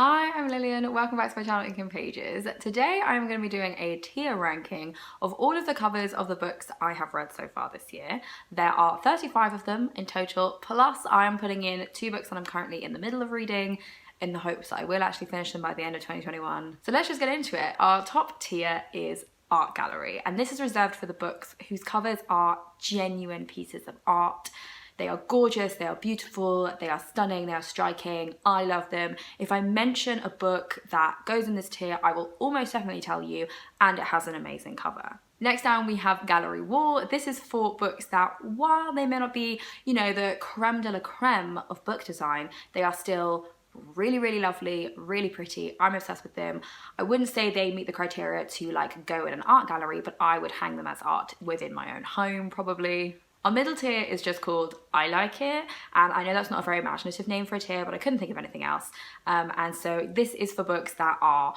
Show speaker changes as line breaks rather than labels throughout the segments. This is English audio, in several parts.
Hi, I'm Lillian. Welcome back to my channel, Ink and Pages. Today I'm going to be doing a tier ranking of all of the covers of the books I have read so far this year. There are 35 of them in total, plus I am putting in 2 books that I'm currently in the middle of reading in the hopes that I will actually finish them by the end of 2021. So let's just get into it. Our top tier is Art Gallery, and this is reserved for the books whose covers are genuine pieces of art. They are gorgeous, they are beautiful, they are stunning, they are striking. I love them. If I mention a book that goes in this tier, I will almost definitely tell you, and it has an amazing cover. Next down we have Gallery Wall. This is for books that, while they may not be, the creme de la creme of book design, they are still really lovely, really pretty. I'm obsessed with them. I wouldn't say they meet the criteria to go in an art gallery, but I would hang them as art within my own home probably. Our middle tier is just called I Like It, and I know that's not a very imaginative name for a tier, but I couldn't think of anything else. And so this is for books that are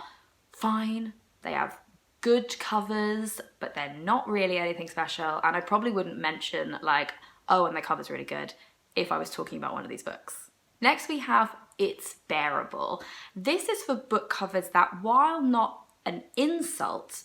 fine, they have good covers, but they're not really anything special, and I probably wouldn't mention oh, and the cover's really good if I was talking about one of these books. Next we have It's Bearable. This is for book covers that, while not an insult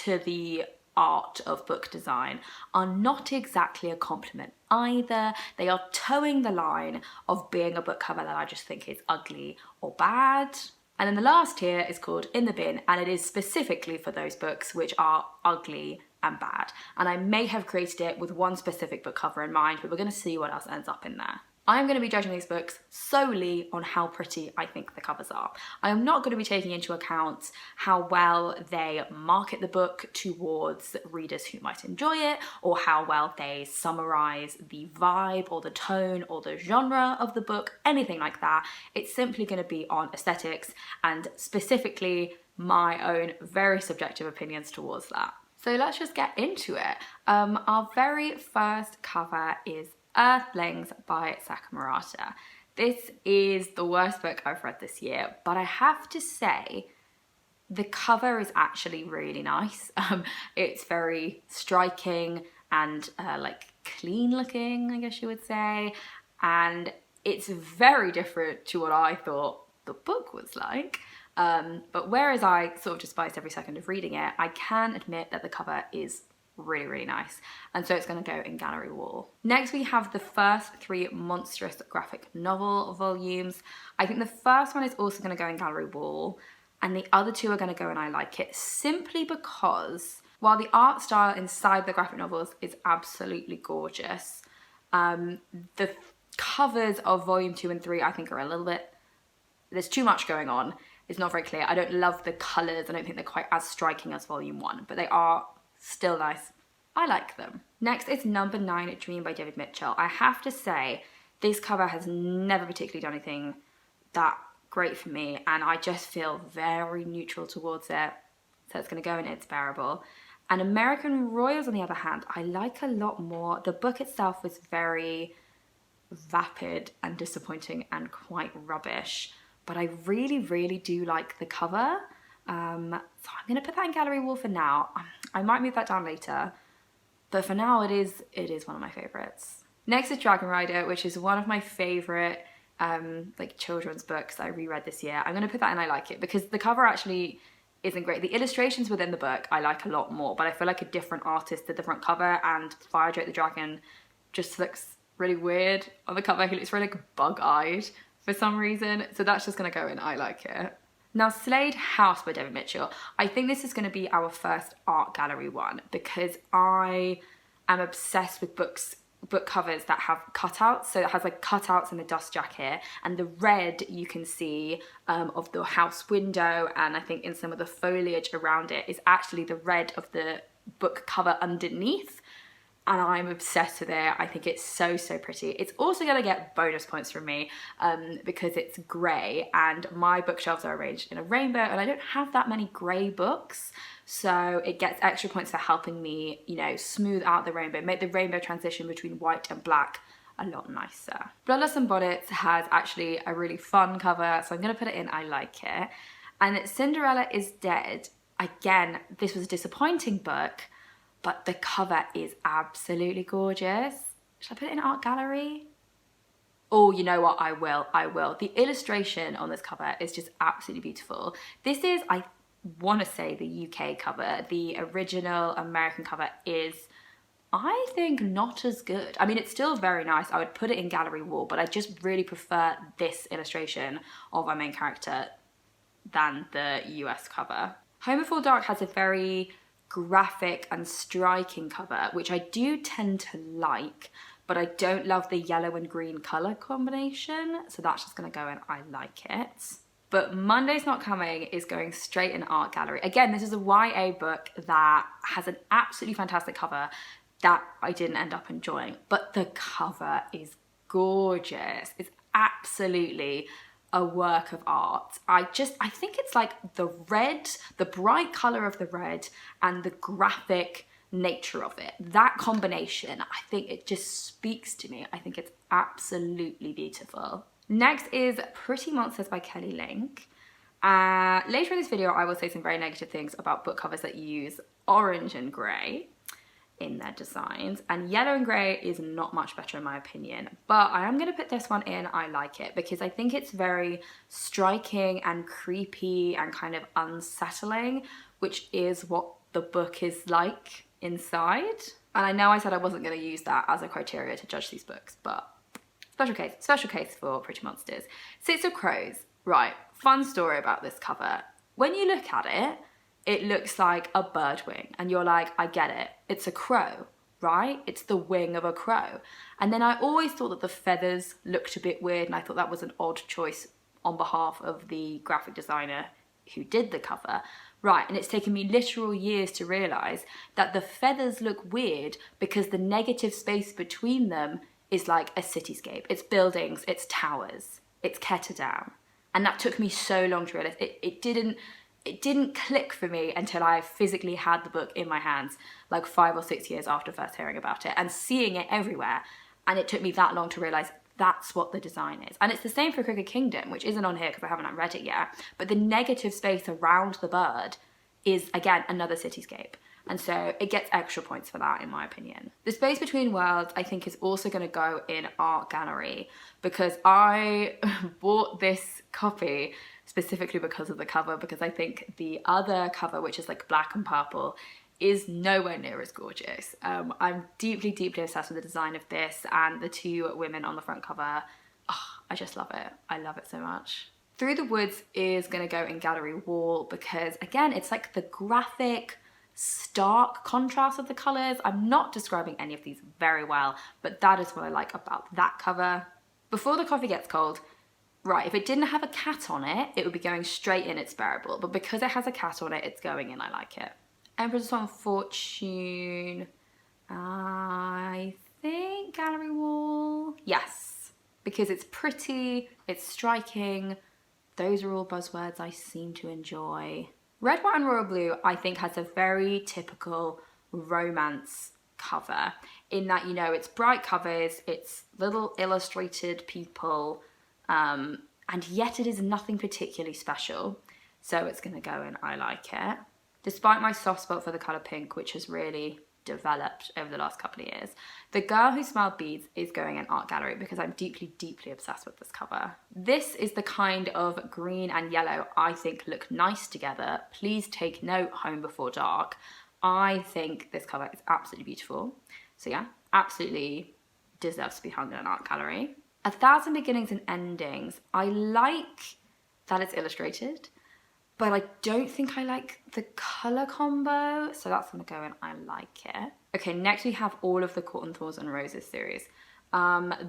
to the art of book design, are not exactly a compliment either. They are towing the line of being a book cover that I just think is ugly or bad. And then the last tier is called In the Bin, and it is specifically for those books which are ugly and bad. And I may have created it with one specific book cover in mind, but we're going to see what else ends up in there. I am going to be judging these books solely on how pretty I think the covers are. I am not going to be taking into account how well they market the book towards readers who might enjoy it, or how well they summarize the vibe or the tone or the genre of the book, anything like that. It's simply going to be on aesthetics and specifically my own very subjective opinions towards that. So let's just get into it. Our very first cover is Earthlings by Sakamurata. This is the worst book I've read this year, but I have to say the cover is actually really nice. It's very striking and clean looking, I guess you would say, and it's very different to what I thought the book was like. But whereas I sort of despised every second of reading it, I can admit that the cover is really nice, and so it's going to go in Gallery Wall. Next we have the first 3 monstrous graphic novel volumes. I think the first one is also going to go in Gallery Wall, and the other 2 are going to go in I Like It, simply because while the art style inside the graphic novels is absolutely gorgeous, the covers of volume 2 and 3 I think are a little bit, there's too much going on. It's not very clear. I don't love the colours. I don't think they're quite as striking as volume 1, but they are still nice. I like them. Next is Number 9 Dream by David Mitchell. I have to say, this cover has never particularly done anything that great for me, and I just feel very neutral towards it. So it's going to go in It's Bearable. And American Royals, on the other hand, I like a lot more. The book itself was very vapid and disappointing and quite rubbish, but I really do like the cover. So I'm going to put that in Gallery Wall for now. I might move that down later, but for now it is one of my favourites. Next is Dragon Rider, which is one of my favourite children's books that I reread this year. I'm going to put that in I Like It because the cover actually isn't great. The illustrations within the book I like a lot more, but I feel like a different artist did the front cover, and Fire Drake the Dragon just looks really weird on the cover. He looks really bug-eyed for some reason, so that's just going to go in I Like It. Now, Slade House by David Mitchell. I think this is going to be our first art gallery one because I am obsessed with book covers that have cutouts. So it has cutouts in the dust jacket, and the red you can see of the house window, and I think in some of the foliage around it is actually the red of the book cover underneath. And I'm obsessed with it. I think it's so pretty. It's also going to get bonus points from me because it's grey, and my bookshelves are arranged in a rainbow, and I don't have that many grey books, so it gets extra points for helping me, smooth out the rainbow, make the rainbow transition between white and black a lot nicer. Bloodlust and Bonnets has actually a really fun cover, so I'm going to put it in I Like It. And Cinderella is Dead. Again, this was a disappointing book, but the cover is absolutely gorgeous. Should I put it in art gallery? Oh, you know what? I will. The illustration on this cover is just absolutely beautiful. This is, I want to say, the UK cover. The original American cover is, I think, not as good. I mean, it's still very nice. I would put it in gallery wall, but I just really prefer this illustration of our main character than the US cover. Home Before Dark has a very graphic and striking cover, which I do tend to like, but I don't love the yellow and green colour combination, so that's just going to go in I like it. But Monday's Not Coming is going straight in art gallery. Again, this is a YA book that has an absolutely fantastic cover that I didn't end up enjoying, but the cover is gorgeous. It's absolutely a work of art. I think it's like the red, the bright colour of the red and the graphic nature of it. That combination, I think it just speaks to me. I think it's absolutely beautiful. Next is Pretty Monsters by Kelly Link. Later in this video, I will say some very negative things about book covers that use orange and grey in their designs, and yellow and grey is not much better in my opinion, but I am going to put this one in I like it because I think it's very striking and creepy and kind of unsettling, which is what the book is like inside. And I know I said I wasn't going to use that as a criteria to judge these books, but special case for Pretty Monsters. Six of Crows. Right, fun story about this cover. When you look at it, it looks like a bird wing and you're like, I get it. It's a crow, right? It's the wing of a crow. And then I always thought that the feathers looked a bit weird, and I thought that was an odd choice on behalf of the graphic designer who did the cover. Right, and it's taken me literal years to realise that the feathers look weird because the negative space between them is like a cityscape. It's buildings, it's towers, it's Ketterdam. And that took me so long to realise. It didn't click for me until I physically had the book in my hands, like 5 or 6 years after first hearing about it and seeing it everywhere. And it took me that long to realise that's what the design is. And it's the same for Crooked Kingdom, which isn't on here because I haven't read it yet. But the negative space around the bird is, again, another cityscape. And so it gets extra points for that, in my opinion. The space between worlds, I think, is also going to go in art gallery because I bought this copy specifically because of the cover, because I think the other cover, which is like black and purple, is nowhere near as gorgeous. I'm deeply, deeply obsessed with the design of this, and the two women on the front cover, oh, I just love it. I love it so much. Through the Woods is going to go in gallery wall because, again, it's like the graphic, stark contrast of the colours. I'm not describing any of these very well, but that is what I like about that cover. Before the Coffee Gets Cold, right, if it didn't have a cat on it, it would be going straight in It's Bearable, but because it has a cat on it, it's going in I like it. Empress on Fortune, I think gallery wall, yes, because it's pretty, it's striking, those are all buzzwords I seem to enjoy. Red, White and Royal Blue, I think, has a very typical romance cover in that, you know, it's bright covers, it's little illustrated people, and yet it is nothing particularly special. So it's going to go in I like it. Despite my soft spot for the colour pink, which has really developed over the last couple of years, The Girl Who Smelled Beads is going in art gallery because I'm deeply, deeply obsessed with this cover. This is the kind of green and yellow I think look nice together. Please take note, Home Before Dark. I think this cover is absolutely beautiful. So yeah, absolutely deserves to be hung in an art gallery. 1,000 Beginnings and Endings. I like that it's illustrated, but I don't think I like the colour combo, so that's going to go in I like it. Okay, next we have all of the Cotton Thorns and Roses series.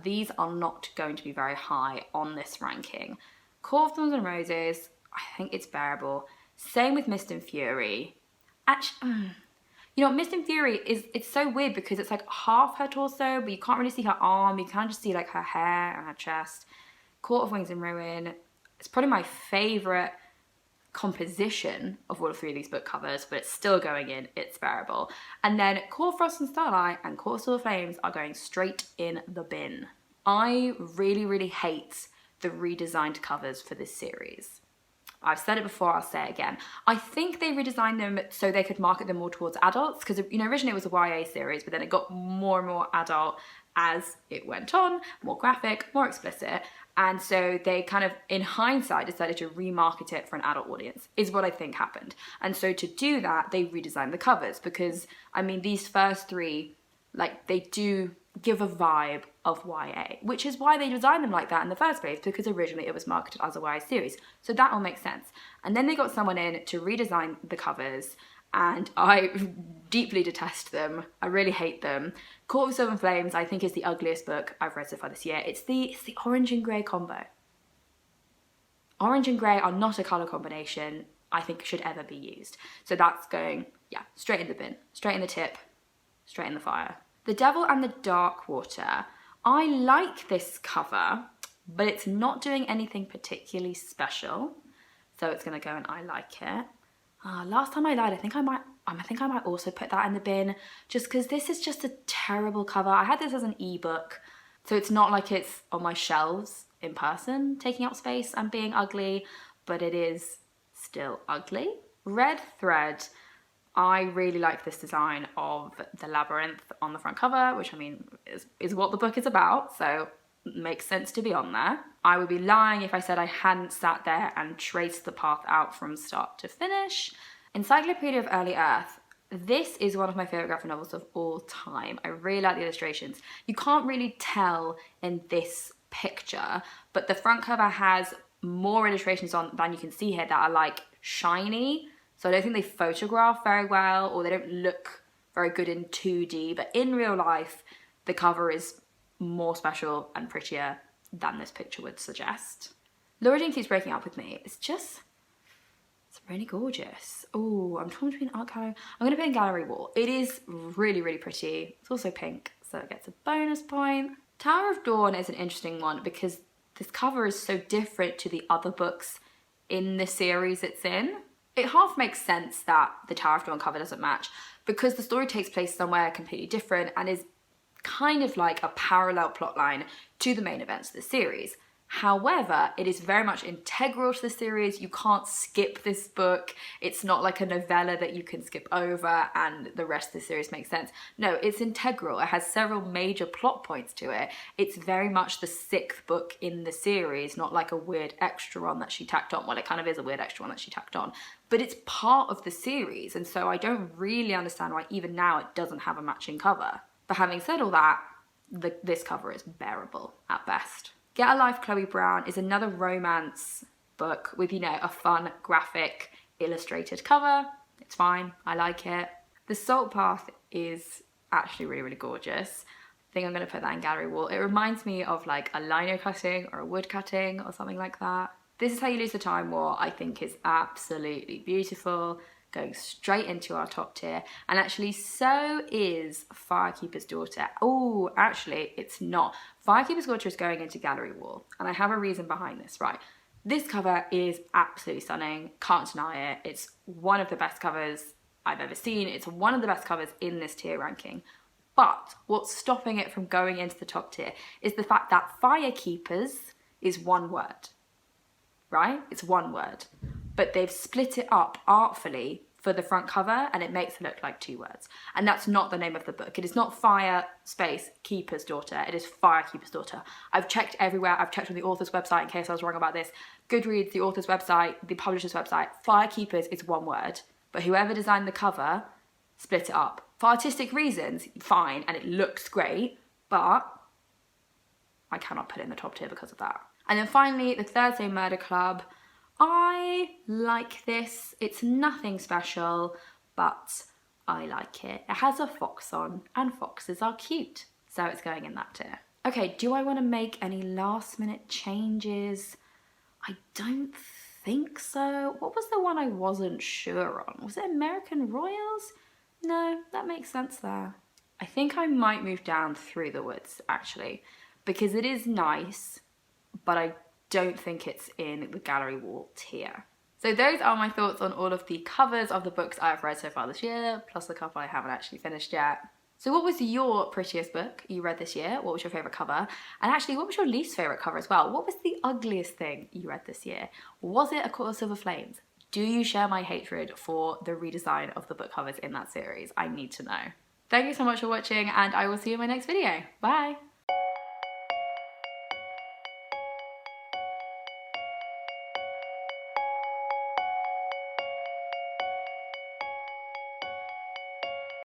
These are not going to be very high on this ranking. Court of Thorns and Roses, I think it's bearable. Same with Mist and Fury. Actually, you know, Mist and Fury it's so weird because it's like half her torso, but you can't really see her arm. You can just see like her hair and her chest. Court of Wings and Ruin, it's probably my favourite composition of all 3 of these book covers, but it's still going in It's Bearable. And then Court Frost and Starlight and Court Still Flames are going straight in the bin. I really, really hate the redesigned covers for this series. I've said it before, I'll say it again. I think they redesigned them so they could market them more towards adults, because, you know, originally it was a YA series, but then it got more and more adult as it went on, more graphic, more explicit. And so they kind of, in hindsight, decided to remarket it for an adult audience, is what I think happened. And so to do that, they redesigned the covers because, I mean, these first three, like, they do give a vibe of YA, which is why they designed them like that in the first place, because originally it was marketed as a YA series. So that all makes sense. And then they got someone in to redesign the covers, and I deeply detest them. I really hate them. Court of Silver Flames, I think, is the ugliest book I've read so far this year. It's the orange and grey combo. Orange and grey are not a colour combination I think should ever be used. So that's going, yeah, straight in the bin, straight in the tip, straight in the fire. The Devil and the Dark Water. I like this cover, but it's not doing anything particularly special. So it's going to go and I like it. Last time I lied, I think I might also put that in the bin, just because this is just a terrible cover. I had this as an ebook, so it's not like it's on my shelves in person, taking up space and being ugly, but it is still ugly. Red Thread. I really like this design of the labyrinth on the front cover, which, I mean, is what the book is about, so it makes sense to be on there. I would be lying if I said I hadn't sat there and traced the path out from start to finish. Encyclopedia of Early Earth. This is one of my favourite graphic novels of all time. I really like the illustrations. You can't really tell in this picture, but the front cover has more illustrations on than you can see here that are like shiny. So I don't think they photograph very well, or they don't look very good in 2D, but in real life, the cover is more special and prettier than this picture would suggest. Laura Jean Keeps Breaking Up With Me. It's really gorgeous. Oh, I'm torn between art gallery. I'm going to put in gallery wall. It is really, really pretty. It's also pink, so it gets a bonus point. Tower of Dawn is an interesting one because this cover is so different to the other books in the series it's in. It half makes sense that the Tower of Dawn cover doesn't match because the story takes place somewhere completely different and is kind of like a parallel plotline to the main events of the series. However, it is very much integral to the series. You can't skip this book. It's not like a novella that you can skip over and the rest of the series makes sense. No, it's integral. It has several major plot points to it. It's very much the sixth book in the series, not like a weird extra one that she tacked on. Well, it kind of is a weird extra one that she tacked on, but it's part of the series. And so I don't really understand why even now it doesn't have a matching cover. But having said all that, this cover is bearable at best. Get a Life, Chloe Brown is another romance book with, you know, a fun, graphic, illustrated cover. It's fine. I like it. The Salt Path is actually really, really gorgeous. I think I'm going to put that in gallery wall. It reminds me of like a lino cutting or a wood cutting or something like that. This Is How You Lose the Time War, I think, is absolutely beautiful. Going straight into our top tier, and actually so is Firekeeper's Daughter. Oh, actually it's not. Firekeeper's Daughter is going into gallery wall, and I have a reason behind this, right? This cover is absolutely stunning, can't deny it. It's one of the best covers I've ever seen. It's one of the best covers in this tier ranking. But what's stopping it from going into the top tier is the fact that Firekeepers is one word, right? It's one word. But they've split it up artfully for the front cover and it makes it look like two words. And that's not the name of the book. It is not Fire space Keeper's Daughter. It is Firekeeper's Daughter. I've checked everywhere. I've checked on the author's website in case I was wrong about this. Goodreads, the author's website, the publisher's website. Firekeepers is one word. But whoever designed the cover split it up. For artistic reasons, fine, and it looks great, but I cannot put it in the top tier because of that. And then finally, the Thursday Murder Club. I like this. It's nothing special, but I like it. It has a fox on, and foxes are cute, so it's going in that tier. Okay, do I want to make any last minute changes? I don't think so. What was the one I wasn't sure on? Was it American Royals? No, that makes sense there. I think I might move down Through the Woods, actually, because it is nice, but I don't think it's in the gallery wall tier. So those are my thoughts on all of the covers of the books I've read so far this year, plus the couple I haven't actually finished yet. So what was your prettiest book you read this year? What was your favourite cover? And actually, what was your least favourite cover as well? What was the ugliest thing you read this year? Was it A Court of Silver Flames? Do you share my hatred for the redesign of the book covers in that series? I need to know. Thank you so much for watching, and I will see you in my next video. Bye!